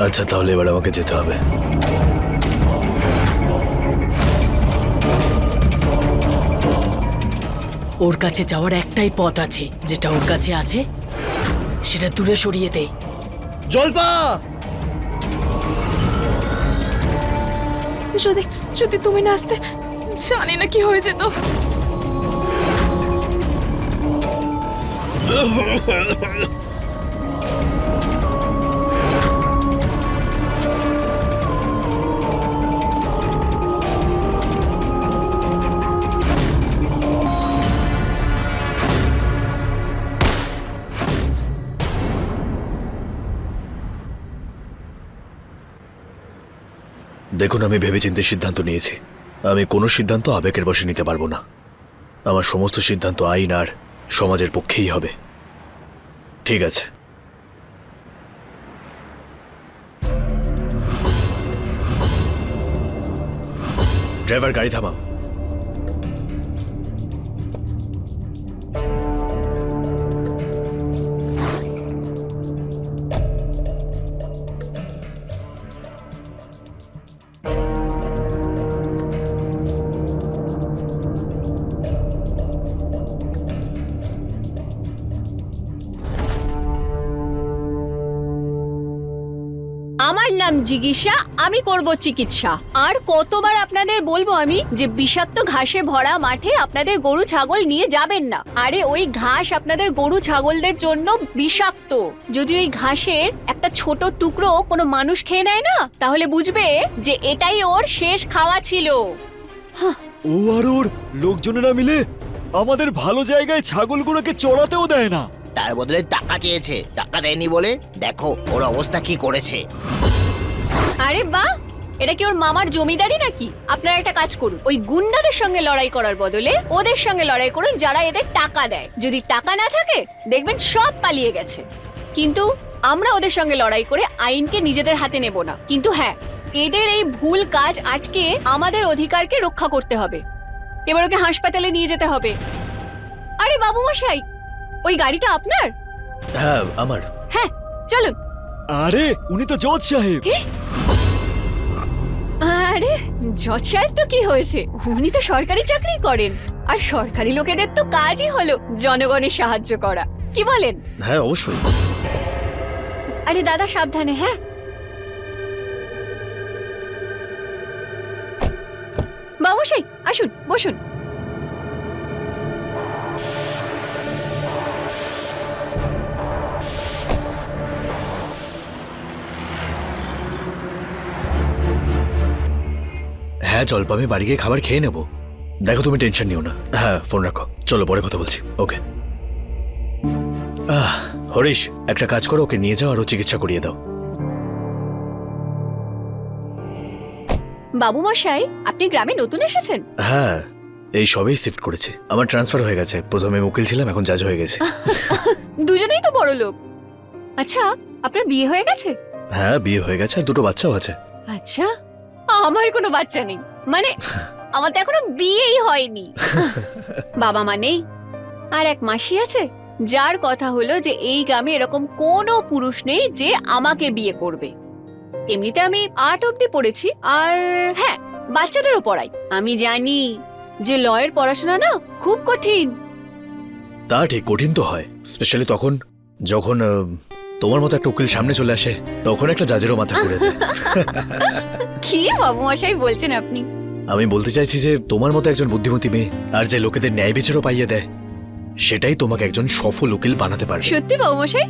আচ্ছা, তাহলে এবার আমাকে যেতে হবে। ওর কাছে যাওয়ার একটাই পথ আছে, যেটা ওর কাছে আছে সেটা দূরে সরিয়ে দে। জলপা! যদি যদি তুমি না আসতে, জানি না কি হয়ে যেত। দেখুন, আমি ভেবেচিন্তে সিদ্ধান্ত নিয়েছি। আমি কোনো সিদ্ধান্ত আবেগের বশে নিতে পারবো না। আমার সমস্ত সিদ্ধান্ত আইন আর সমাজের পক্ষেই হবে। ঠিক আছে। ড্রাইভার, গাড়ি থামাও। আমার নাম জিজ্ঞাসা, আমি করব চিকিৎসা। আর কতবার আপনাদের বলবো আমি যে বিষাক্ত ঘাসে ভরা মাঠে আপনাদের গরু ছাগল নিয়ে যাবেন না। আরে ওই ঘাস আপনাদের গরু ছাগলদের জন্য বিষাক্ত। যদি ওই ঘাসের একটা ছোট টুকরো কোনো মানুষ খেয়ে নেয় না, তাহলে বুঝবে যে এটাই ওর শেষ খাওয়া ছিল। ও আর ওর লোকজনেরা মিলে আমাদের ভালো জায়গায় ছাগলগুলোকে চড়াতেও দেয় না। তার বদলে টাকা চেয়েছে, টাকা দেয়নি বলে দেখো ওর অবস্থা কি করেছে। আরে বাহ, এটা কি ওর মামার জমিদারি নাকি? আপনারা একটা কাজ করুন, ওই গুন্ডাদের সঙ্গে লড়াই করার বদলে ওদের সঙ্গে লড়াই করুন যারা এদের টাকা দেয়। যদি টাকা না থাকে দেখবেন সব পালিয়ে গেছে। কিন্তু আমরা ওদের সঙ্গে লড়াই করে আইনকে নিজেদের হাতে নেব না। কিন্তু হ্যাঁ, এদের এই ভুল কাজ আটকে আমাদের অধিকারকে রক্ষা করতে হবে। এবার ওকে হাসপাতালে নিয়ে যেতে হবে। আরে বাবু মশাই, ওই গাড়িটা আপনার? হ্যাঁ, আমার। হ্যাঁ, চলুন। আরে উনি তো জজ সাহেব। আরে জজ সাহেব তো কি হয়েছে, উনি তো সরকারি চাকরি করেন। আর সরকারি লোকেদের তো কাজই হলো জনগণের সাহায্য করা। কি বলেন? হ্যাঁ, অবশ্যই। আরে দাদা সাবধানে। হ্যাঁ, বাবুসাই আসুন, বসুন। হ্যাঁ জলপা, আমি বাড়ি গিয়ে খাবার খেয়ে নেবো। দেখো, তুমি টেনশন নিও না। হ্যাঁ, ফোন রাখো। চলো, পরে কথা বলছি। ওকে। হরিশ, একটা কাজ করো, ওকে নিয়ে যাও আর ও চিকিৎসা করিয়ে দাও। বাবু মশাই, আপনি গ্রামে নতুন এসেছেন? হ্যাঁ, এই সবেই শিফট করেছি। আমার ট্রান্সফার হয়ে গেছে। প্রথমে উকিল ছিলাম, এখন জাজ হয়ে গেছে। দুজনেই তো বড় লোক। আচ্ছা, আপনার বিয়ে হয়ে গেছে? হ্যাঁ, বিয়ে হয়ে গেছে আর দুটো বাচ্চাও আছে। আচ্ছা, আমার কোনো বাচ্চা নেই। মানে আমার তো এখনো বিয়েই হয়নি। বাবা মা নেই, আর এক মাসি আছে, যার কথা হলো যে এই গ্রামে এরকম কোনো পুরুষ নেই যে আমাকে বিয়ে করবে। এমনিতে আমি 8 অবধি পড়েছি, আর হ্যাঁ, বাচ্চাদেরও পড়াই। আমি জানি যে লয়ের পড়াশোনা না খুব কঠিন। তা ঠিক, কঠিন তো হয়, স্পেশালি তখন যখন তোমার মতো একটা উকিল সামনে চলে আসে, তখন একটা জাজেরও মাথা ঘুরে যায়। কি বাবু মশাই বলছেন আপনি? আমি বলতে চাইছি যে তোমার মতো একজন বুদ্ধিমতী মেয়ে আর যে লোকেদের ন্যায় বিচারও পাইয়ে দেয়, সেটাই তোমাকে একজন সফল উকিল বানাতে পারবে। সত্যি বাবু মশাই?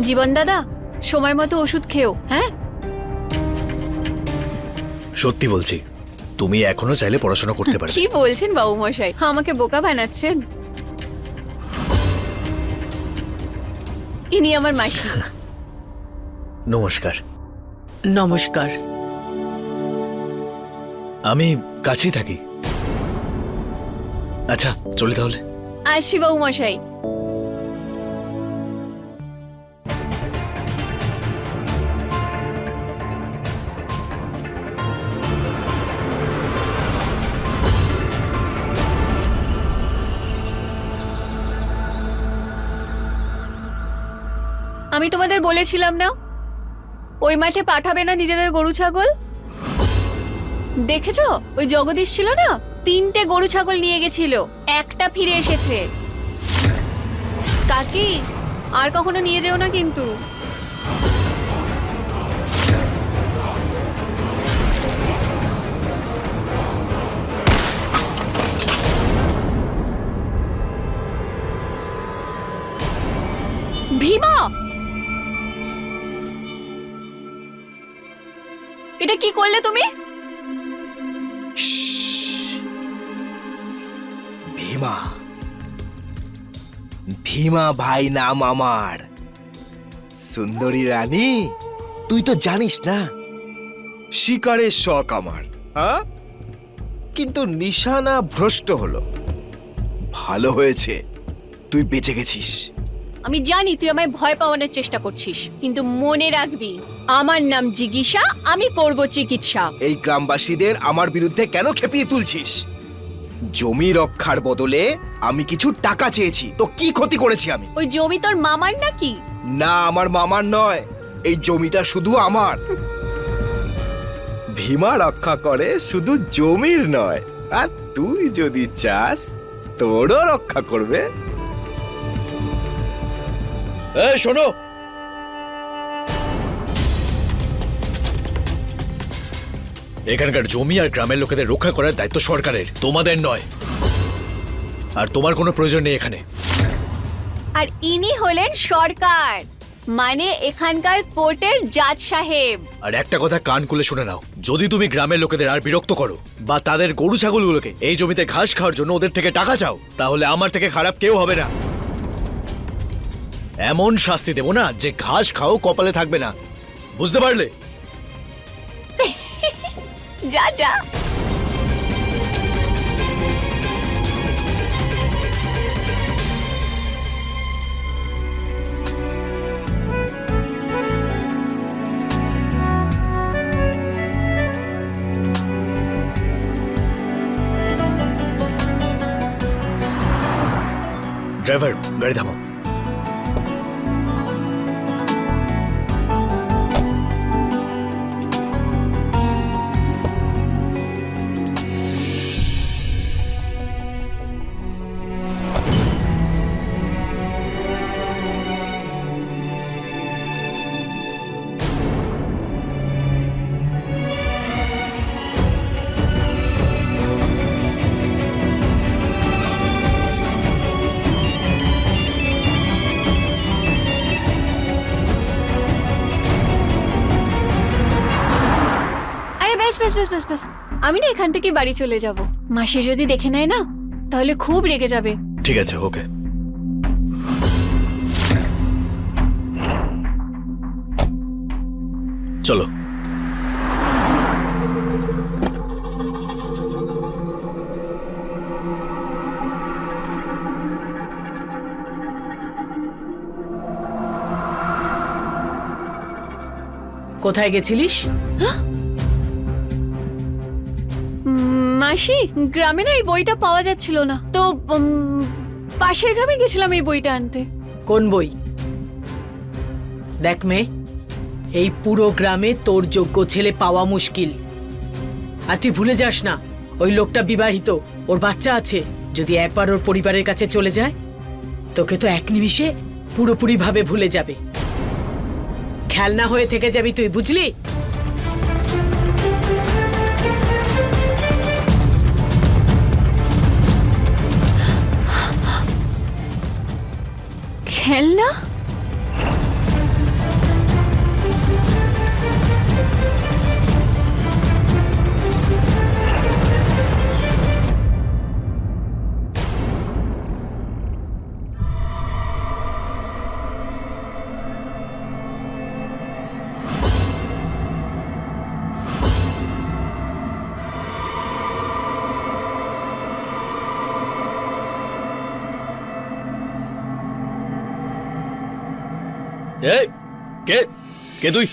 জীবন দাদা, সময় মতো ওষুধ খেও। হ্যাঁ, সত্যি বলছি, তুমি এখনো চাইলে পড়াশোনা করতে পারবে। কি বলছেন বাবু মশাই? আমাকে বোকা বানাচ্ছেন। ইনি আমার মাসি। নমস্কার। নমস্কার। আমি কাছেই থাকি। আচ্ছা, চলি তাহলে। আসি বাবু মশাই। আমি তোমাদের বলেছিলাম না ওই মাঠে পাঠাবে না নিজেদের গরু ছাগল। দেখেছো ওই জগদীশ ছিল না, 3টে গরু ছাগল নিয়ে গেছিল, একটা ফিরে এসেছে। কাকি আর কখনো নিয়ে যেও না কিন্তু। ভীমা, এটা কি করলে তুমি? ভীমা, ভীমা ভাই নাম আমার। সুন্দরী রানী, তুই তো জানিস না শিকারের শখ আমার, হ্যাঁ? কিন্তু নিশানা ভ্রষ্ট হলো। ভালো হয়েছে তুই বেঁচে গেছিস। আমি জানি তুই আমায় ভয় পাওয়ানোর চেষ্টা করছিস, কিন্তু মনে রাখবি আমার নাম জিজ্ঞাসা, আমি করব চিকিৎসা। এই গ্রামবাসীদের আমার বিরুদ্ধে কেন খেপিয়ে তুলছিস? জমি রক্ষার বদলে আমি কিছু টাকা চেয়েছি, তো কি ক্ষতি করেছি আমি? ওই জমি তোর মামার নাকি? না, আমার মামার নয়, এই জমিটা শুধু আমার। ভীমা রক্ষা করে শুধু জমির নয়, আর তুই যদি চাস তোরও রক্ষা করবে। এই শোনো, এখানকার জমি আর গ্রামের লোকেদের রক্ষা করার দায়িত্ব সরকারের, তোমাদের নয়। আর তোমার কোনো প্রয়োজন নেই এখানে। আর ইনি হলেন সরকার, মানে এখানকার কোর্টের জাজ সাহেব। আর একটা কথা কান খুলে শুনে নাও, যদি তুমি গ্রামের লোকেদের আর বিরক্ত করো বা তাদের গরু ছাগলগুলোকে এই জমিতে ঘাস খাওয়ার জন্য ওদের থেকে টাকা চাও, তাহলে আমার থেকে খারাপ কেউ হবে না। এমন শাস্তি দেব না যে ঘাস খাও কপালে থাকবে না, বুঝতে পারলে? যা যা। ড্রাইভার, গাড়ি থামাও। ব্যাস ব্যাস ব্যাস ব্যাস, আমি না এখান থেকে বাড়ি চলে যাব। মাসি যদি দেখে নেয় না তাহলে খুব রেগে যাবে। ঠিক আছে, ওকে। চলো। কোথায় গেছিলিস? মাসি, গ্রামে না এই বইটা পাওয়া যাচ্ছিল না, তো পাশের গ্রামে গেছিলাম এই বইটা আনতে। কোন বই? দেখ মেয়ে, এই পুরো গ্রামে তোর যোগ্য ছেলে পাওয়া মুশকিল। আর তুই ভুলে যাস না, ওই লোকটা বিবাহিত, ওর বাচ্চা আছে। যদি একবার ওর পরিবারের কাছে চলে যায়, তোকে তো এক নিমিষে পুরোপুরি ভাবে ভুলে যাবে। খেলনা হয়ে থেকে যাবি তুই, বুঝলি? খেলনা? এই কে কে তুই?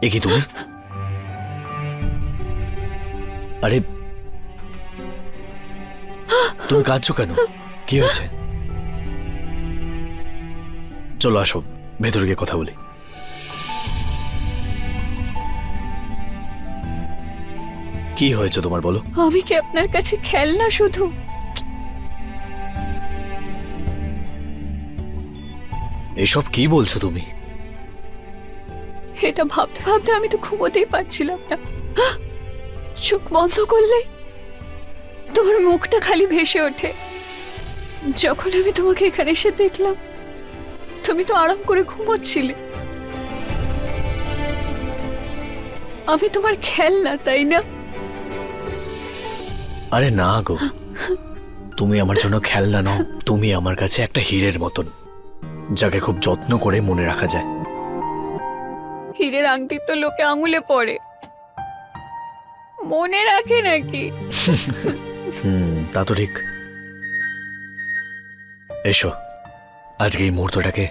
এ কি তুমি? আরে তুমি কাঁদছো কেন? কি হয়েছে? চলো আসো, ভেতরে গিয়ে কথা বলি। কি হয়েছে তোমার, বলো। আমি কি আপনার কাছে খেলনা শুধু? এসব কি বলছো তুমি? এটা ভাবতে ভাবতে আমি তো ঘুমোতেই পারছিলাম না। চোখ বন্ধ করলে তোমার মুখটা খালি ভেসে ওঠে। যখন আমি তোমাকে এখানে এসে দেখলাম, তুমি তো আরাম করে ঘুমোচ্ছিলে। আমি তোমার খেলনা, তাই না? আরে না গো, তুমি আমার জন্য খেলনা নও, তুমি আমার কাছে একটা হীরের মতন, যাকে খুব যত্ন করে মনে রাখা যায়। হীরের আংটি তো লোকে আঙুলে পড়ে, মনে রাখে নাকি? তা তো ঠিক। এসো, আজকে এই মুহূর্তটাকে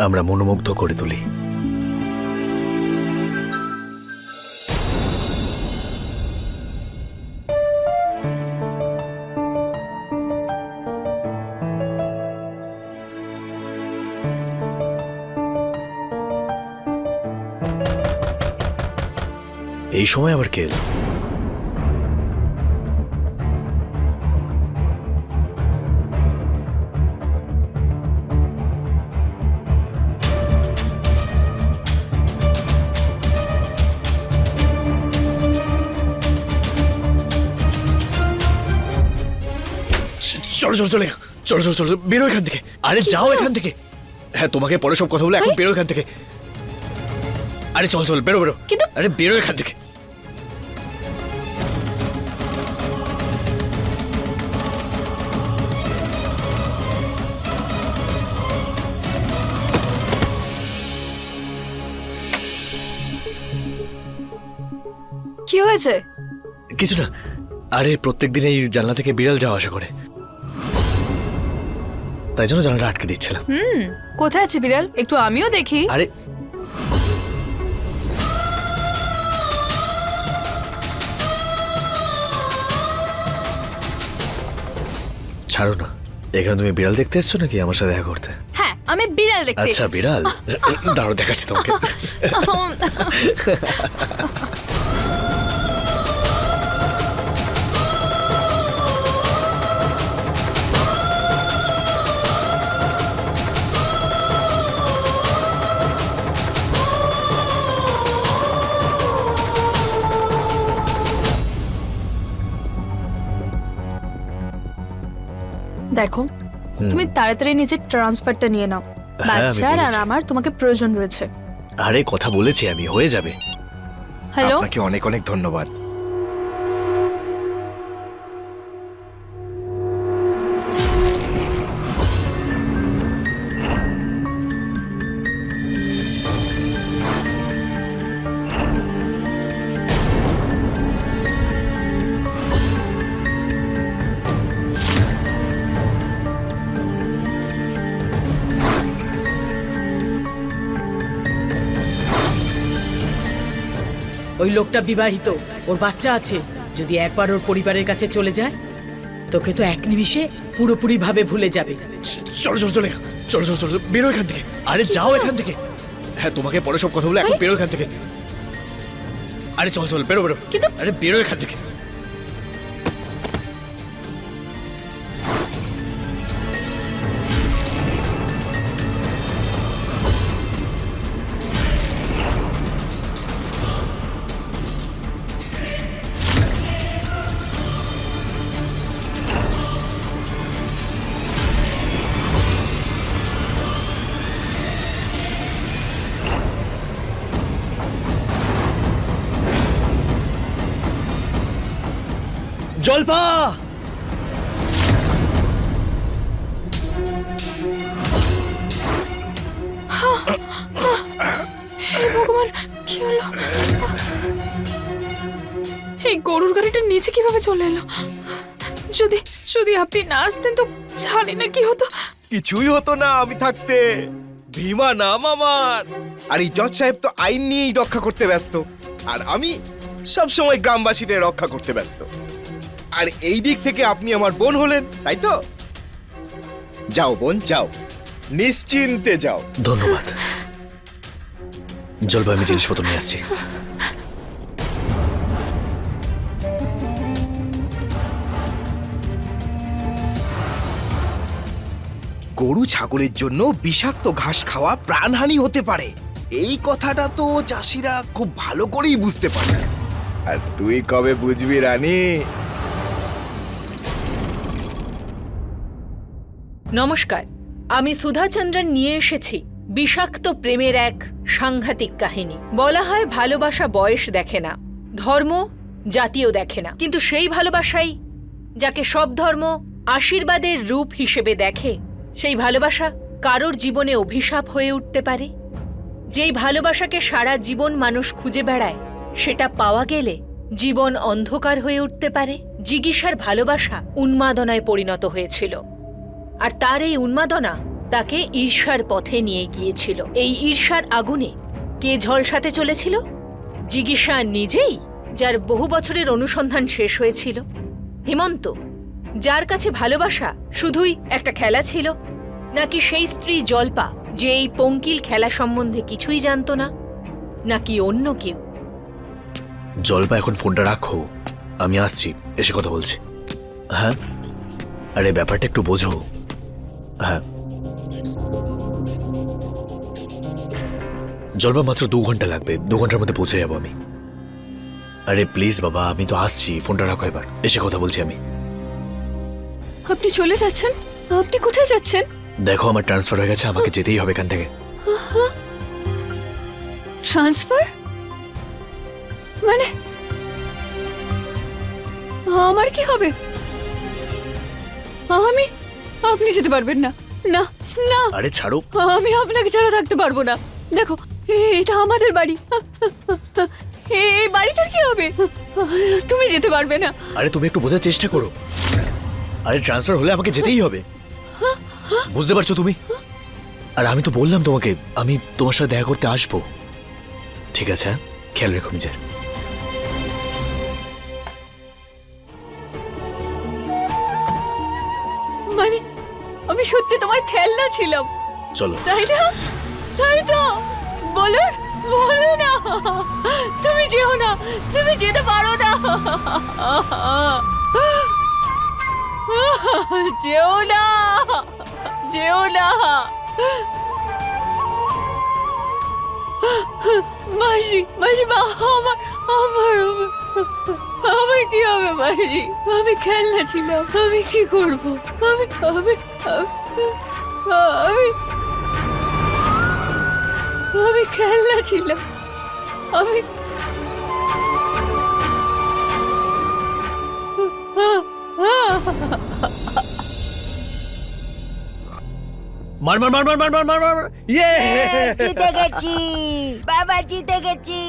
আমরা মনোমুগ্ধ করে তুলি। এই সময় আবার কে এলো? চলো চলো চলে চলো চলো চলো, বেরো এখান থেকে। আরে যাও এখান থেকে। হ্যাঁ, তোমাকে পরে সব কথা বলে, এখন বেরো এখান থেকে। আরে চল চল, বেরো বেরো। কিন্তু আরে বেরো এখান থেকে। কি হয়েছে? কিছু না। আরে প্রত্যেকদিন এই জানলা থেকে বিড়াল যাওয়া আসা করে, তাই জন্য জানলাটা আটকে দিচ্ছিলাম। কোথায় আছে বিড়াল? একটু আমিও দেখি। আরে ছাড়ো না, এখানে তুমি বিড়াল দেখতে এসছো নাকি আমার সাথে দেখা করতে? হ্যাঁ, আমি বিড়াল দেখতে আচ্ছা এসেছি। বিড়াল, দাঁড়াও দেখাচ্ছি তোমাকে। দেখো, তুমি তাড়াতাড়ি নিজের ট্রান্সফারটা নিয়ে নাও। হ্যাঁ, আমি বাচ্চার আর বলেছি। আমার তোমাকে প্রয়োজন রয়েছে। আরে কথা বলেছি আমি, হয়ে যাবে। হ্যালো, আপনাকে অনেক অনেক ধন্যবাদ। ওই লোকটা বিবাহিত, ওর বাচ্চা আছে। যদি একবার ওর পরিবারের কাছে চলে যায়, তোকে তো এক নিমিষে পুরোপুরি ভাবে ভুলে যাবে। চলো চলো চলে চলো চলো চলো, বেরো এখান থেকে। আরে যাও এখান থেকে। হ্যাঁ, তোমাকে পরে সব কথা বলে, এখন বেরো এখান থেকে। আরে চল চল, বেরো বেরো। আরে বেরো এখান থেকে। জলপা, ভগবান, কি হলো? এই গরুর গাড়িটা নিচে কিভাবে চলে এলো? যদি যদি আপনি না আসতেন তো জানি না কি হতো। কিছুই হতো না আমি থাকতে। ভীমা নাম আমার। আর এই জজ সাহেব তো আইন নিয়েই রক্ষা করতে ব্যস্ত, আর আমি সব সময় গ্রামবাসীদের রক্ষা করতে ব্যস্ত। আর এই দিক থেকে আপনি আমার বোন হলেন, তাই তো? যাও বোন, যাও, নিশ্চিন্তে যাও। ধন্যবাদ। জলবা, আমি জিনিসপত্র নিয়ে আসছি। গরু ছাগলের জন্য বিষাক্ত ঘাস খাওয়া প্রাণহানি হতে পারে, এই কথাটা তো চাষিরা খুব ভালো করেই বুঝতে পারে। আর তুই কবে বুঝবি রানী? নমস্কার, আমি সুধাচন্দ্রন নিয়ে এসেছি বিষাক্ত প্রেমের এক সাংঘাতিক কাহিনী। বলা হয় ভালোবাসা বয়স দেখে না, ধর্ম জাতীয় দেখে না, কিন্তু সেই ভালোবাসাই যাকে সব ধর্ম আশীর্বাদের রূপ হিসেবে দেখে, সেই ভালোবাসা কারোর জীবনে অভিশাপ হয়ে উঠতে পারে। যেই ভালোবাসাকে সারা জীবন মানুষ খুঁজে বেড়ায়, সেটা পাওয়া গেলে জীবন অন্ধকার হয়ে উঠতে পারে। জিগিষার ভালোবাসা উন্মাদনায় পরিণত হয়েছিল, আর তার এই উন্মাদনা তাকে ঈর্ষার পথে নিয়ে গিয়েছিল। এই ঈর্ষার আগুনে কে ঝলসাতে চলেছিল? জিগিষা নিজেই, যার বহু বছরের অনুসন্ধান শেষ হয়েছিল। হেমন্ত, যার কাছে ভালোবাসা শুধুই একটা খেলা ছিল। নাকি সেই স্ত্রী জল্পা, যে এই পঙ্কিল খেলা সম্বন্ধে কিছুই জানত না। নাকি অন্য কেউ? জলবা, এখন ফোনটা রাখো, আমি আসছি, এসে কথা বলছি। হ্যাঁ, আরে ব্যাপারটা একটু বোঝো। হ্যাঁ, জলবা, মাত্র 2 ঘন্টা লাগবে, 2 ঘন্টার মধ্যে পৌঁছে যাবো আমি। আরে প্লিজ বাবা, আমি তো আসছি, ফোনটা রাখো এবার, এসে কথা বলছি আমি। আপনি চলে যাচ্ছেন? আপনি কোথায় যাচ্ছেন? দেখো, আমার ট্রান্সফার হয়ে গেছে, আমাকে যেতেই হবে এখান থেকে। ট্রান্সফার মানে আমার কি হবে? আপনি যেতে পারবেন না। না না, আরে ছাড়ো। আমি আপনাকে ছাড়া থাকতে পারবো না। দেখো, এটা আমাদের বাড়ি, এই বাড়িটার কি হবে? তুমি যেতে পারবে না। আরে তুমি একটু বোঝার চেষ্টা করো। আরে ট্রান্সফার হলে আমাকে যেতেই হবে, বুঝতে পারছো তুমি? আর আমি তো বললাম তোমাকে, আমি তোমার সাথে দেখা করতে আসবো। ঠিক আছে, হ্যাঁ? খেয়াল রেখো নিজের। মানে আমি সত্যি তোমার খেলনা ছিলাম, চলো। তাই না? তাই তো? বলুন, বলো না। তুমি যেও না, তুমি যেতে পারো না। যেও না, যেও না। মাসি, মাসি, আমার কি হবে মাসি? আমি খেলনা ছিলাম, আমি কি করবো? আমি আমি আমি আমি খেলনা ছিলাম, আমি মার মার মার মার মার মার মার মার। ইয়ে, জিতে গেছি বাবা, জিতে গেছি।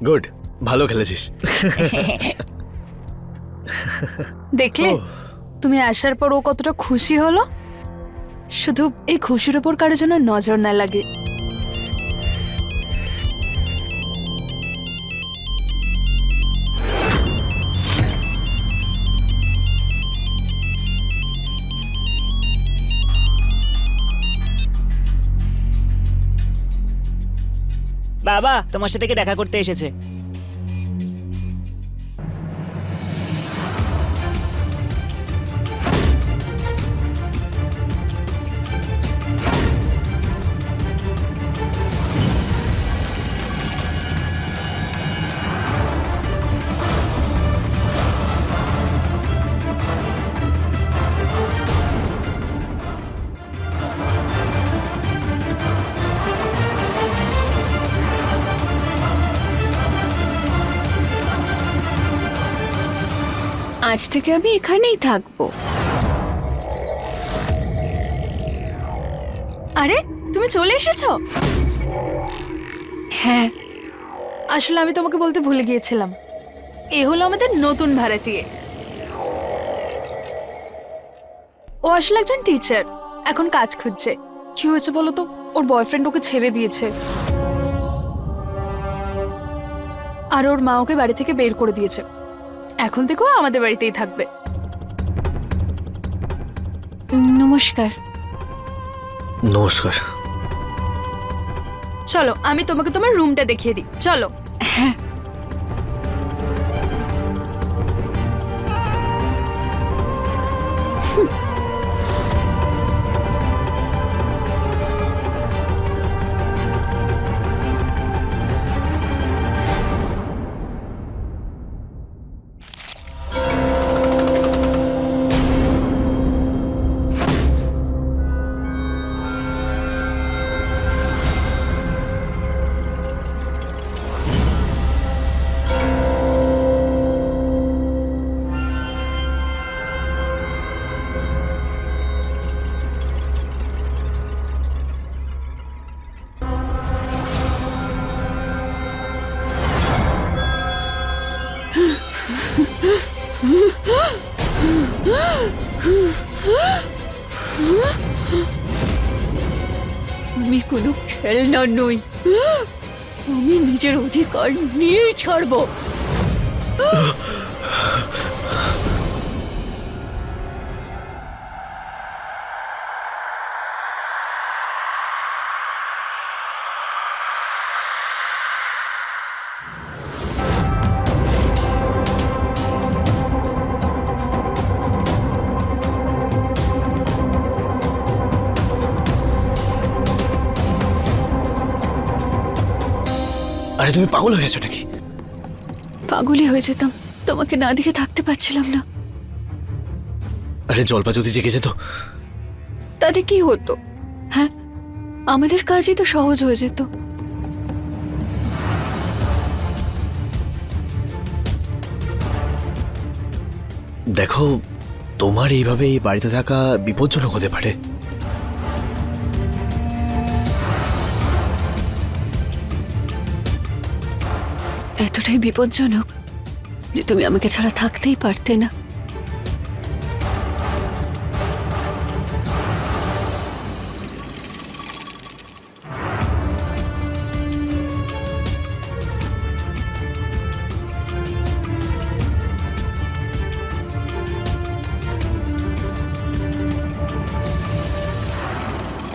গুড, ভালো খেলেছিস। দেখলে তুমি আসার পর ও কতটা খুশি হলো। শুধু এই খুশির উপর কারোর জন্য নজর না লাগে। বাবা তোমার সাথে দেখা করতে এসেছে। আজ থেকে আমি এখানেই থাকবো। আরে তুমি চলে এসেছো? হ্যাঁ, আসলে আমি তোমাকে বলতে ভুলে গিয়েছিলাম, এ হলো আমাদের নতুন ভাড়াটিয়ে। ও আসলে একজন টিচার, এখন কাজ খুঁজছে, কি হয়েছে বলো তো? ওর বয়ফ্রেন্ড ওকে ছেড়ে দিয়েছে, আর ওর মা ওকে বাড়ি থেকে বের করে দিয়েছে। এখন থেকেও আমাদের বাড়িতেই থাকবে। নমস্কার। নমস্কার। চলো আমি তোমাকে তোমার রুমটা দেখিয়ে দিই, চলো। হ্যাঁ। আমি কোনো খেলনা নই, আমি নিজের অধিকার নিয়েই ছাড়বো। আরে তুমি পাগল হয়ে গেছো নাকি? পাগলই হয়ে যেতাম, তোমাকে না দেখে থাকতে পারছিলাম না। আরে জলপা যদি জেগে যেত? তাতে কি হতো? হ্যাঁ, আমাদের কাজই তো সহজ হয়ে যেত। দেখো, তোমার এইভাবে এই বাড়িতে থাকা বিপজ্জনক হতে পারে। এতটাই বিপজ্জনক যে তুমি আমাকে ছাড়া থাকতেই পারতে না।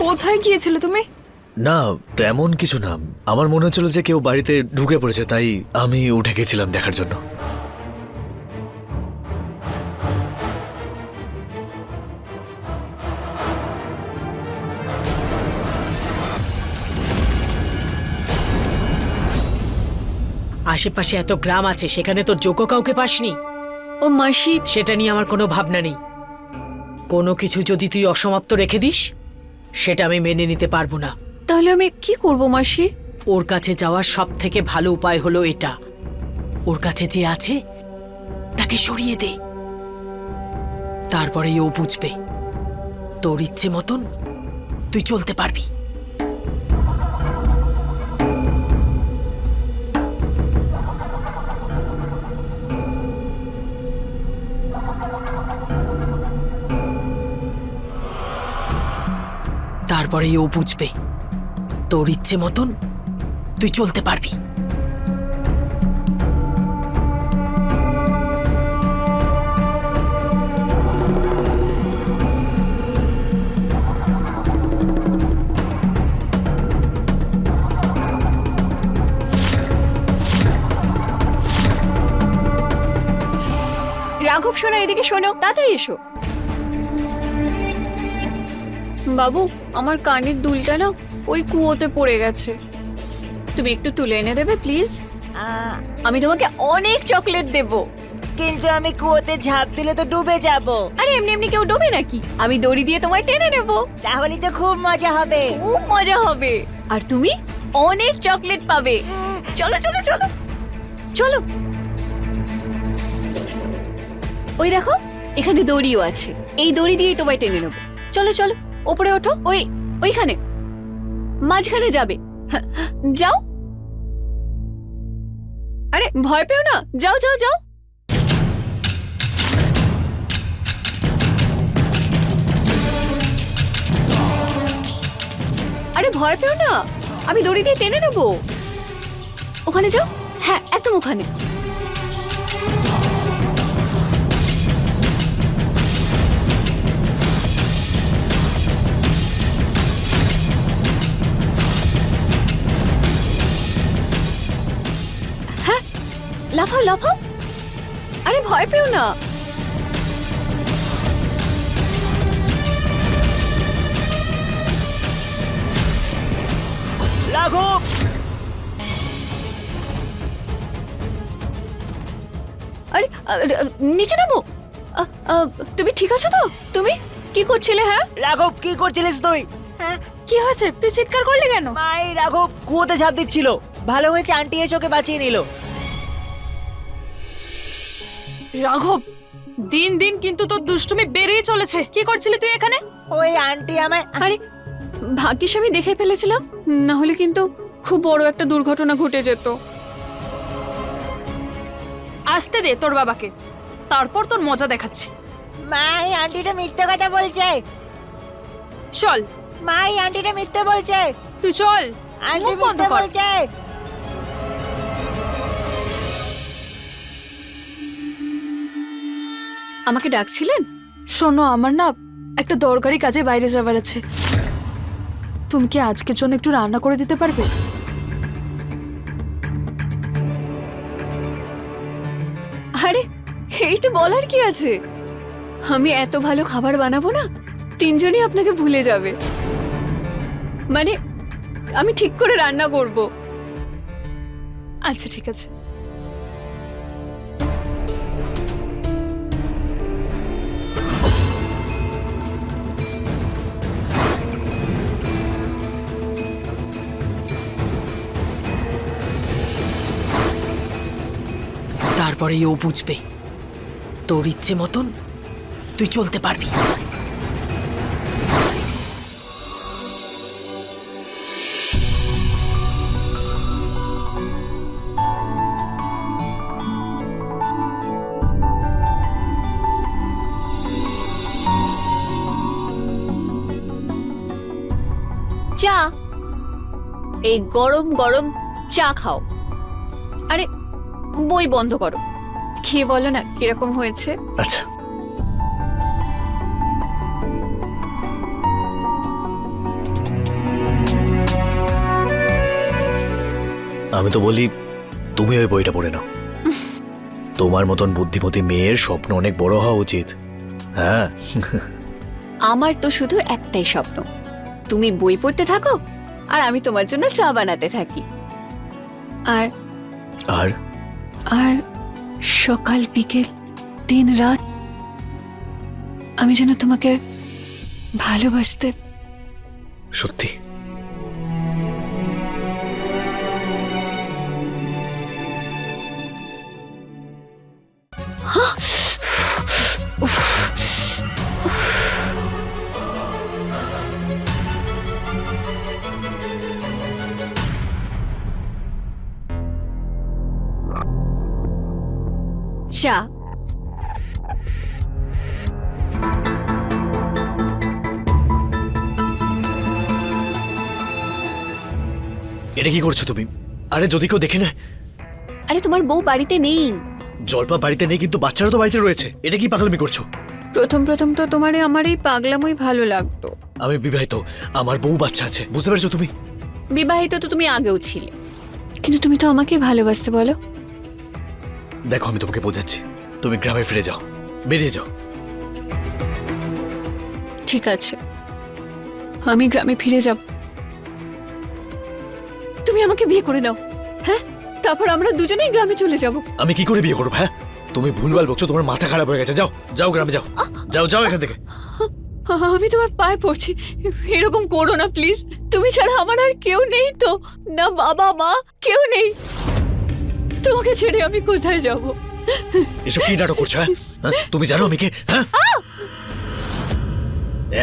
কোথায় গিয়েছিলে তুমি? না তেমন কিছু না, আমার মনে হচ্ছিল যে কেউ বাড়িতে ঢুকে পড়েছে, তাই আমি উঠে গেছিলাম দেখার জন্য। আশেপাশে এত গ্রাম আছে, সেখানে তোর যোগ্য কাউকে পাসনি? ও মাসি, সেটা নিয়ে আমার কোনো ভাবনা নেই। কোনো কিছু যদি তুই অসমাপ্ত রেখে দিস, সেটা আমি মেনে নিতে পারবো না। তাহলে আমি কি করব মাসি? ওর কাছে যাওয়ার সব থেকে ভালো উপায় হলো এটা, ওর কাছে যে আছে তাকে সরিয়ে দে, তারপরেই ও বুঝবে তোর ইচ্ছে মতন তুই চলতে পারবি। তারপরেই ও বুঝবে তোর ইচ্ছে মতন তুই চলতে পারবি। রাঘব শোনো, এদিকে শোনো, তাড়াতাড়ি এসো। বাবু, আমার কানের দুলটা না ওই কুয়োতে পড়ে গেছে, তুমি একটু তুলে এনে দেবে প্লিজ? আমি তোমাকে অনেক চকলেট দেব। কিন্তু আমি কুয়োতে ঝাঁপ দিলে তো ডুবে যাব। আরে এমনি এমনি কেউ ডোবে নাকি? আমি দড়ি দিয়ে তোমায় টেনে নেব। তাহলে তো খুব মজা হবে। খুব মজা হবে, আর তুমি অনেক চকলেট পাবে। চলো চলো চলো চলো। ওই দেখো, এখানে দড়িও আছে, এই দড়ি দিয়েই তোমায় টেনে নেব। চলো চলো, ওপরে ওঠো, ওইখানে মাঝখানে যাবে। যাও। আরে ভয় পেও না, যাও যাও যাও। ভয় পেও না, আমি দড়ি দিয়ে টেনে নেবো। ওখানে যাও, হ্যাঁ একদম ওখানে। হ্যাঁ লাফাও লাফাও, আরে ভয় পেও না। রাঘব, আরে নিচে নামো। তুমি ঠিক আছো তো? তুমি কি করছিলে? হ্যাঁ রাঘব কি করছিলিস তুই? হ্যাঁ, কি হয়েছে? তুই চিৎকার করলি কেন? মাই রাঘব কুয়োতে ঝাঁপ দিচ্ছিল। ভালো হয়েছে আন্টি এসে ওকে বাঁচিয়ে নিল। রাঘব, দিন দিন কিন্তু তোর দুষ্টুমি বেড়েই চলেছে। কি করছিলি তুই এখানে? ওই আন্টি আমায় আরে ভাগ্যিস আমি দেখে ফেলেছিলাম, না হলে কিন্তু খুব বড় একটা দুর্ঘটনা ঘটে যেত। আসতে দে তোর বাবাকে, তারপর তোর মজা দেখাচ্ছি। মাই আন্টিটা মিথ্যে কথা বলছে। চল মাই আন্টিটা মিথ্যে বলছে। তুই চল, আন্টি মুখ বন্ধ মিথ্যে কর। বলছে। আমাকে ডাকছিলেন? শোনো, আমার না একটা দরকারি কাজে বাইরে যাবার আছে। তুমি কি আজকের জন্য একটু রান্না করে দিতে পারবে? আরে এই তো বলার কি আছে, আমি এত ভালো খাবার বানাবো না, তিনজনই আপনাকে ভুলে যাবে। মানে আমি ঠিক করে রান্না করব। আচ্ছা ঠিক আছে। তারপরেই ও বুঝবে তোর ইচ্ছে মতন তুই চলতে পারবি। চা, এই গরম গরম চা খাও। আরে বই বন্ধ করো, খেয়ে বলো না কিরকম হয়েছে। আচ্ছা, আমি তো বলি তুমি ওই বইটা পড়ে নাও। তোমার মতন বুদ্ধিমতী মেয়ের স্বপ্ন অনেক বড় হওয়া উচিত। হ্যাঁ, আমার তো শুধু একটাই স্বপ্ন, তুমি বই পড়তে থাকো আর আমি তোমার জন্য চা বানাতে থাকি। আর আর আর সকাল বিকেল দিন রাত আমি যেন তোমাকে ভালোবাসতে। সত্যি? চা। এটা কি করছো তুমি? আরে যদি কেউ দেখে নেয়? আরে তোমার বউ বাড়িতে নেই। জলপা বাড়িতে নেই কিন্তু বাচ্চারা তো বাড়িতে রয়েছে। এটা কি পাগলামি করছো? প্রথম প্রথম তো তোমার আমার এই পাগলামই ভালো লাগতো। আমি বিবাহিত, আমার বউ বাচ্চা আছে, বুঝতে পারছো তুমি? বিবাহিত তো তুমি আগেও ছিলে, কিন্তু তুমি তো আমাকে ভালোবাসতে। বলো। দেখো আমি তোমাকে বোঝাচ্ছি, তুমি গ্রামে ফিরে যাও, বেরিয়ে যাও। ঠিক আছে, আমি গ্রামে ফিরে যাব। তুমি আমাকে বিয়ে করে নাও, হ্যাঁ? তারপর আমরা দুজনেই গ্রামে চলে যাব। আমি কি করে বিয়ে করবো? হ্যাঁ, তুমি ভুলভাল বকছো, তোমার মাথা খারাপ হয়ে গেছে। যাও যাও, গ্রামে যাও, যাও যাও এখান থেকে। আমি তোমার পায়ে পড়ছি, এরকম করো না প্লিজ। তুমি ছাড়া আমার আর কেউ নেই তো, না বাবা মা, কেউ নেই। তোমাকে ছেড়ে আমি কোথায় যাব? এসব কি নাটক করছো? হ্যাঁ, তুমি জানো আমি কে? হ্যাঁ,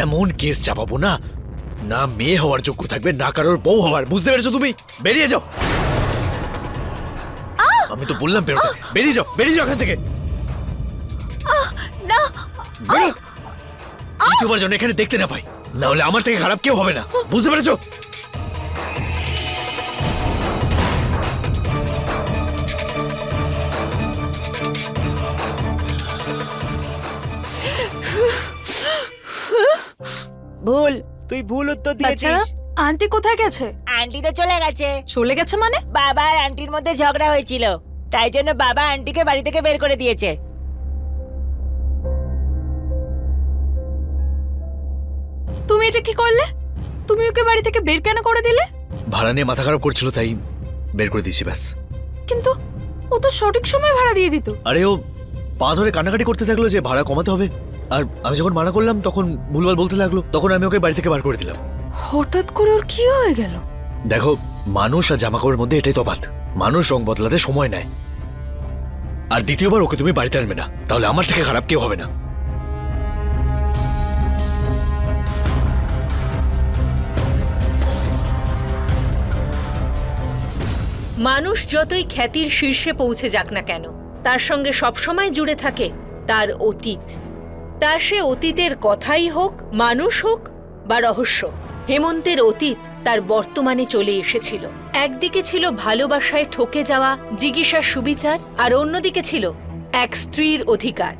এমন কেস চাপাবো না, না মেয়ে হওয়ার যোগ্য থাকবে না কারোর বউ হওয়ার, বুঝতে পেরেছো তুমি? বেরিয়ে যাও। আমি তো বললাম বেরোতে, বেরিয়ে যাও, বেরিয়ে যাও এখান থেকে। না, দ্বিতীয়বার যেন এখানে দেখতে না পাই, না হলে আমার থেকে খারাপ কেউ হবে না, বুঝতে পেরেছো? ভুল, তুই ভুল উত্তর দিয়েছিস। আন্টি কোথায় গেছে? আন্টি তো চলে গেছে। চলে গেছে মানে? বাবা আর আন্টির মধ্যে ঝগড়া হয়েছিল, তাই জন্য বাবা আন্টিকে বাড়ি থেকে বের করে দিয়েছে। তুমি এটা কি করলে? তুমি ওকে বাড়ি থেকে বের কেন করে দিলে? ভাড়া নিয়ে মাথা খারাপ করছিল তাই বের করে দিয়েছি ব্যাস। কিন্তু ও তো সঠিক সময় ভাড়া দিয়ে দিত। আরে ও পা ধরে কান্নাকাটি করতে থাকলো যে ভাড়া কমাতে হবে, আর আমি যখন মানা করলাম তখন ভুলভাল বলতে লাগলো, তখন আমি ওকে বাড়ি থেকে বার করে দিলাম। হঠাৎ করে ওর কি হয়ে গেল? দেখো, মানুষ আর জামাকাপড়ের মধ্যে এটাই তফাৎ, মানুষ রং বদলাতে সময় নেয়। আর দ্বিতীয়বার ওকে তুমি বাড়িতে আনবে না, তাহলে আমার থেকে খারাপ কেউ হবে না। মানুষ যতই খ্যাতির শীর্ষে পৌঁছে যাক না কেন, তার সঙ্গে সবসময় জুড়ে থাকে তার অতীত। তার সে অতীতের কথাই হোক, মানুষ হোক বা রহস্য। হেমন্তের অতীত তার বর্তমানে চলে এসেছিল। একদিকে ছিল ভালোবাসায় ঠকে যাওয়া জিজ্ঞাসার সুবিচার, আর অন্যদিকে ছিল এক স্ত্রীর অধিকার।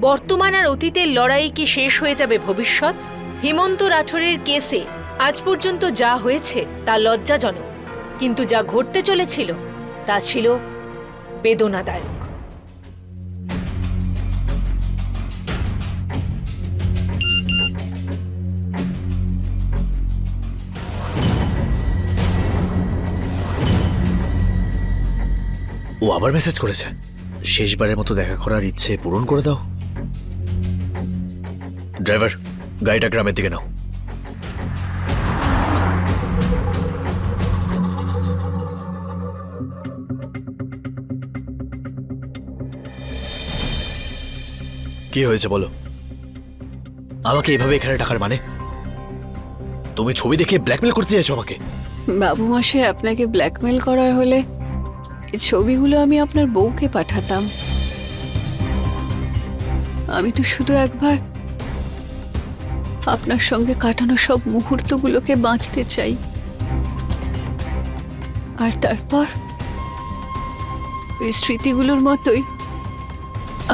বর্তমান আর অতীতের লড়াই কি শেষ হয়ে যাবে ভবিষ্যৎ? হেমন্ত রাঠোরের কেসে আজ পর্যন্ত যা হয়েছে তা লজ্জাজনক, কিন্তু যা ঘটতে চলেছিল তা ছিল বেদনাদায়ক। ও আবার মেসেজ করেছে, শেষবারের মতো দেখা করার ইচ্ছে পূরণ করে দাও। ড্রাইভার, গাড়িটা গ্রামের দিকে নাও। কি হয়েছে বলো? আমাকে এভাবে এখানে টাকার মানে? তুমি ছবি দেখে ব্ল্যাকমেল করতে চাইছো আমাকে? বাবু মশাই, আপনাকে ব্ল্যাকমেল করার হলে এই ছবিগুলো আমি আপনার বউকে পাঠাতাম। আমি তো শুধু একবার আপনার সঙ্গে কাটানো সব মুহূর্তগুলোকে বাঁচতে চাই, আর তারপর ওই স্মৃতিগুলোর মতোই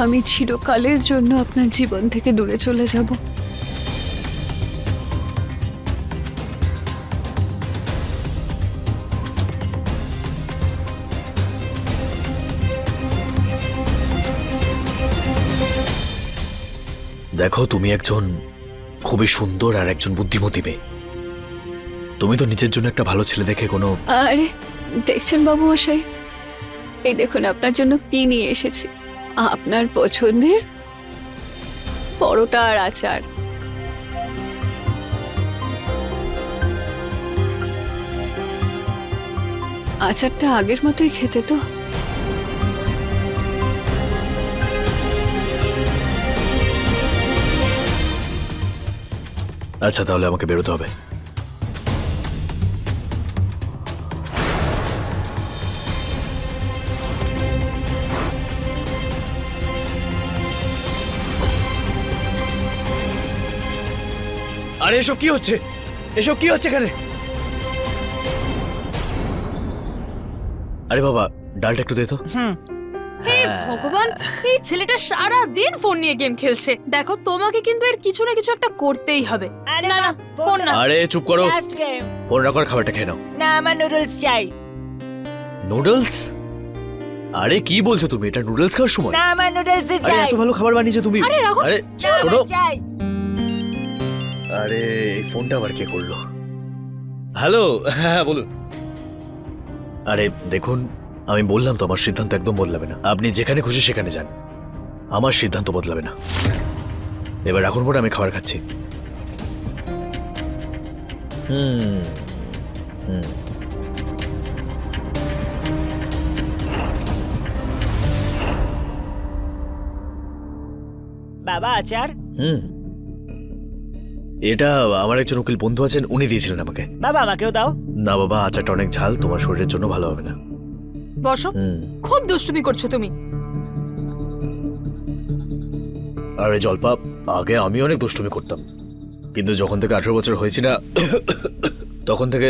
আমি চিরকালের জন্য আপনার জীবন থেকে দূরে চলে যাব। দেখো, তুমি একজন খুবই সুন্দর আর একজন বুদ্ধিমতী মেয়ে। তুমি তো নিজের জন্য একটা ভালো ছেলে দেখে কোনো... আরে দেখছেন বাবু মশাই, এই দেখুন আপনার জন্য কি নিয়ে এসেছি। আপনার পছন্দের পরোটা আর আচার। আচারটা আগের মতোই খেতে তো। আচ্ছা, তাহলে আমাকে বেরোতে হবে। আরে এসব কি হচ্ছে? এসব কি হচ্ছে এখানে? আরে বাবা, ডালটা একটু দে তো। হে ভগবান, এই ছেলেটা সারা দিন ফোন নিয়ে গেম খেলছে। দেখো, তোমাকে কিন্তু এর কিছু না কিছু একটা করতেই হবে। আরে না না, বাহ, ফোন না। আরে চুপ করো, লাস্ট গেম। ফোন রাখার খাবারটা খেয়ে নাও। না, আমার নুডলস চাই। নুডলস? আরে কি বলছো তুমি? এটা নুডলস খাওয়ার সময়? না, আমার নুডলস আরে চাই। এত ভালো খাবার বানিয়েছো তুমি। আরে রাখো। আরে না, শোনো। আমার চাই। আরে এই ফোনটা আবার কে করলো? হ্যালো, হ্যাঁ বলুন। আরে দেখুন, আমি বললাম তো আমার সিদ্ধান্ত একদম বদলাবে না। আপনি যেখানে খুশি সেখানে যান, আমার সিদ্ধান্ত বদলাবে না। এবার এখন পরে আমি খাবার খাচ্ছি। বাবা আচার। এটা আমার একজন উকিল বন্ধু আছেন, উনি দিয়েছিলেন আমাকে। বাবা আমাকেও দাও। না বাবা, আচারটা অনেক ঝাল, তোমার শরীরের জন্য ভালো হবে না। বসো। খুব দুষ্টুমি করছো তুমি। আরে জলপা, আগে আমি অনেক দুষ্টুমি করতাম, কিন্তু যখন থেকে 18 বছর হয়েছি না, তখন থেকে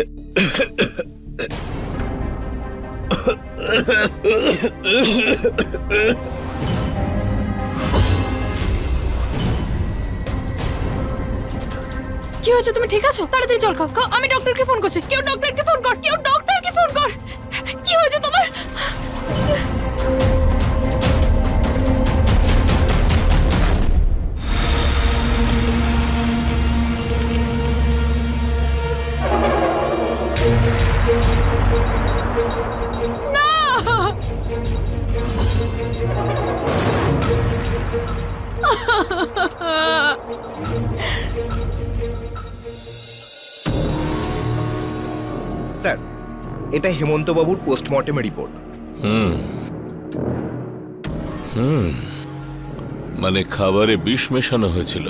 কি হয়েছে? তুমি ঠিক আছো? তাড়াতাড়ি চল খাও খাও। আমি ডক্টরকে ফোন করছি। কেউ ডক্টরকে ফোন কর, কেউ ডক্টরকে ফোন কর। কি হয়েছে তোমার? স্যার, এটা হেমন্ত বাবুর পোস্টমর্টেম রিপোর্ট। মানে খাবারে বিষ মেশানো হয়েছিল।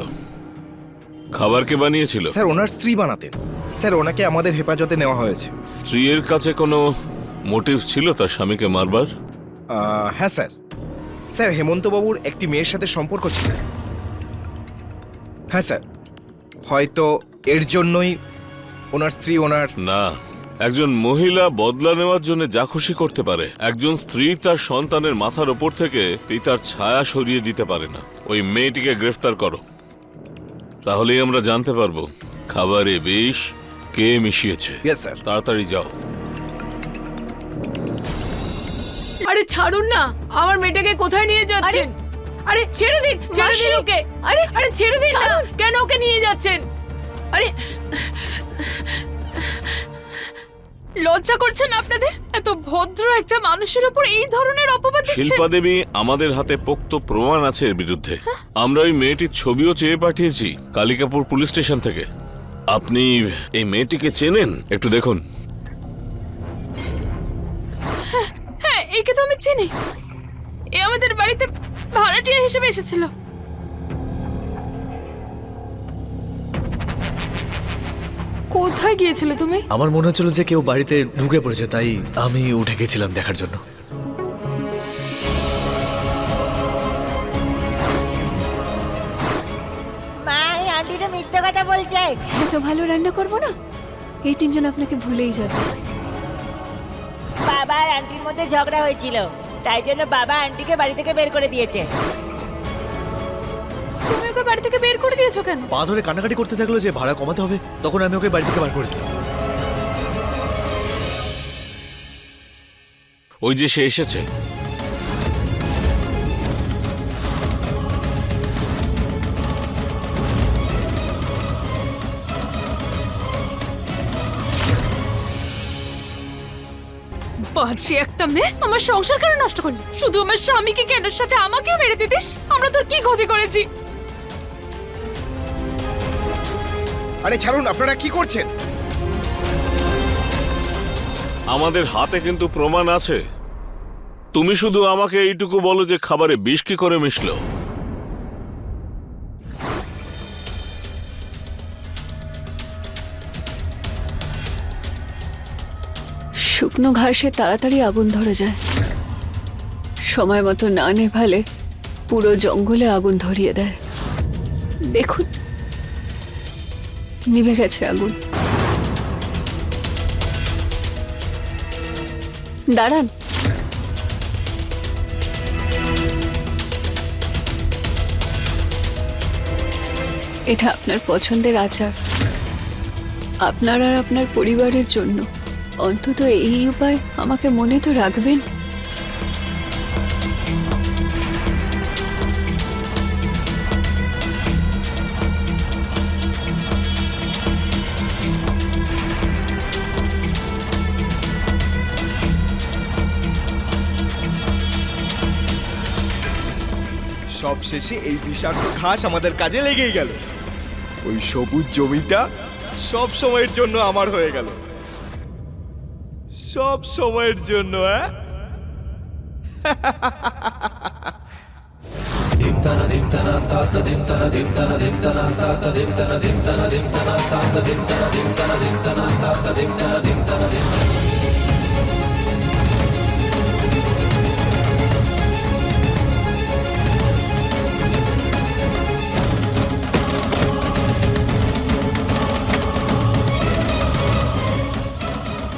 খাবারকে বানিয়েছিল? স্যার, ওনার স্ত্রী বানাতেন। স্যার, ওনাকে আমাদের হেফাজতে নেওয়া হয়েছে। স্ত্রীর কাছে কোনো মোটিভ ছিল তার স্বামীকে মারবার? হ্যাঁ স্যার। স্যার, হেমন্ত বাবুর একটি মেয়ের সাথে সম্পর্ক ছিল। হ্যাঁ স্যার, হয়তো এর জন্যই ওনার স্ত্রী ওনার... না, একজন মহিলা বদলা নেওয়ার জন্য যা খুশি করতে পারে। একজন স্ত্রী তার সন্তানের মাথার ওপর থেকে পিতার ছায়া সরিয়ে দিতে পারে না। ওই মেয়েটিকে গ্রেফতার করো, তাহলেই আমরা জানতে পারবো খাবারে বিষ কে মিশিয়েছে। Yes sir. তাড়াতাড়ি যাও। আরে ছাড়ুন না, আমার মেয়েটাকে কোথায় নিয়ে যাচ্ছেন? আরে ছেড়ে দিন, ছেড়ে দিন ওকে। আরে আরে ছেড়ে দিন না, কেন ওকে নিয়ে যাচ্ছেন? আরে লজ্জা করছে না আপনাদের? এত ভদ্র একটা মানুষের উপর এই ধরনের অপবাদ দিচ্ছেন? শিল্পা দেবী, আমাদের হাতে পোক্ত প্রমাণ আছে এর বিরুদ্ধে। আমরা ওই মেয়েটির ছবিও চেয়ে পাঠিয়েছি কালিকাপুর পুলিশ স্টেশন থেকে। আপনি এই মেয়েটিকে চেনেন? একটু দেখুন। হ্যাঁ, একে তো আমি চিনি। এ আমাদের বাড়িতে ভাড়াটিয়া হিসেবে এসেছিল। কোথায় গিয়েছিলে তুমি? আমার মনে হচ্ছিল যে কেউ বাড়িতে ঢুকে পড়েছে, তাই আমি উঠে গেছিলাম দেখার জন্য। মা, এই আন্টিটা মিথ্যে কথা বলছে। এত ভালো রান্না করবো না, এই তিনজন আপনাকে ভুলেই যাবে। বাবা আর আন্টির মধ্যে ঝগড়া হয়েছিল, তাই জন্য বাবা আন্টিকে বাড়ি থেকে বের করে দিয়েছে। তুমি ওকে বাড়ি থেকে বের করে দিয়েছো কেন? পা ধরে কান্নাকাটি করতে থাকলো যে ভাড়া কমাতে হবে, তখন আমি ওকে বাড়ি থেকে বার করে দিলাম। ওই যে সে এসেছে। বাজে একটা মেয়ে, আমার সংসার কেন নষ্ট করলি? শুধু আমার স্বামীকে কেন, সাথে আমাকেও মেরে দিতিস? আমরা তোর কি ক্ষতি করেছি? আরে ছাড়ুন, আপনারা কি করছেন? আমাদের হাতে কিন্তু প্রমাণ আছে। তুমি শুধু আমাকে এইটুকু বলো যে খাবারে বিষ কি করে মিশলো। শুকনো ঘাসে তাড়াতাড়ি আগুন ধরে যায়, সময় মতো না নেভালে পুরো জঙ্গলে আগুন ধরিয়ে দেয়। দেখুন, নিভে গেছে আগুন। দাঁড়ান, এটা আপনার পছন্দের আচার, আপনার আর আপনার পরিবারের জন্য। অন্তত এই উপায় আমাকে মনে তো রাখবেন। সব শেষে এই বিষাক্ত ঘাস আমাদের কাজে লেগেই গেল। ওই সবুজ জমিটা সব সময়ের জন্য আমার হয়ে গেল, সব সময়ের জন্য।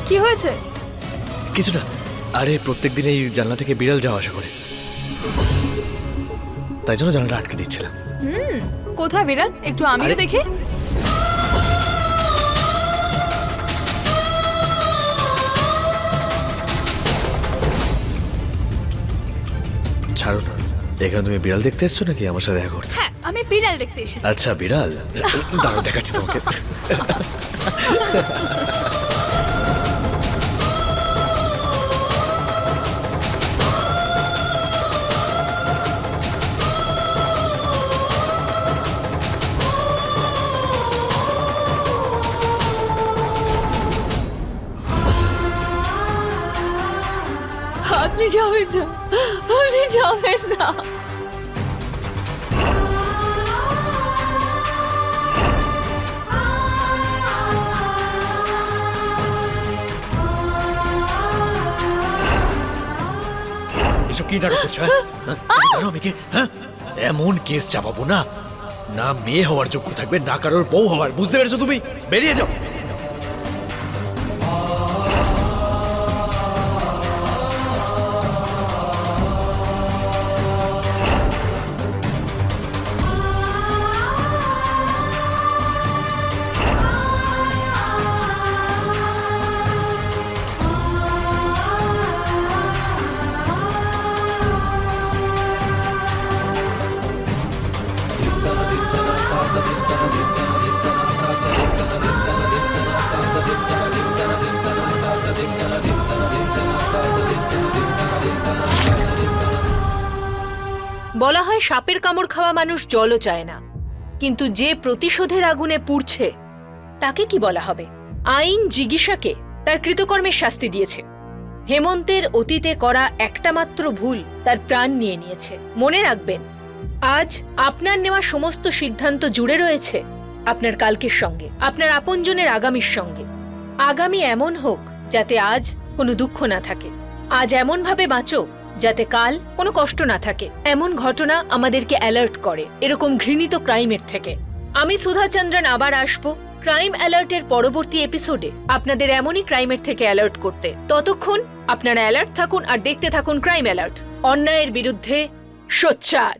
কি হয়েছে? কিছু না। আরে প্রত্যেকদিন এই জানলা থেকে বিড়াল যাওয়া আসা করে, তাই জন্য জানলাটা আটকে দিচ্ছিলাম। কোথায় বিড়াল? একটু আমিও আরে- দেখি। ছাড়ো না, এখানে তুমি বিড়াল দেখতে এসছো নাকি আমার সাথে দেখা করতে? হ্যাঁ, আমি বিড়াল দেখতে এসেছি। আচ্ছা বিড়াল, দাঁড়াও দেখাচ্ছি তোমাকে। আপনি যাবেন না, আপনি যাবেন না। এসব কি নাটক করছো? হ্যাঁ? তুমি জানো আমি কে? হ্যাঁ, এমন কেস চাপাবো না, না মেয়ে হওয়ার যোগ্য থাকবে না কারোর বউ হওয়ার। বুঝতে পেরেছো তুমি? বেরিয়ে যাও। বলা হয় সাপের কামড় খাওয়া মানুষ জলও চায় না, কিন্তু যে প্রতিশোধের আগুনে পুড়ছে তাকে কি বলা হবে? আইন জিগিষাকে তার কৃতকর্মের শাস্তি দিয়েছে। হেমন্তের অতীতে করা একটা মাত্র ভুল তার প্রাণ নিয়ে নিয়েছে। মনে রাখবেন, আজ আপনার নেওয়া সমস্ত সিদ্ধান্ত জুড়ে রয়েছে আপনার কালকের সঙ্গে, আপনার আপনজনের আগামীর সঙ্গে। আগামী এমন হোক যাতে আজ কোনো দুঃখ না থাকে, আজ এমনভাবে বাঁচো যাতে কাল কোনো কষ্ট না থাকে। এমন ঘটনা আমাদেরকে অ্যালার্ট করে এরকম ঘৃণিত ক্রাইমের থেকে। আমি সুধা চন্দ্রন আবার আসবো ক্রাইম অ্যালার্টের পরবর্তী এপিসোডে আপনাদের এমনই ক্রাইমের থেকে অ্যালার্ট করতে। ততক্ষণ আপনারা অ্যালার্ট থাকুন আর দেখতে থাকুন ক্রাইম অ্যালার্ট, অন্যায়ের বিরুদ্ধে সোচ্চার।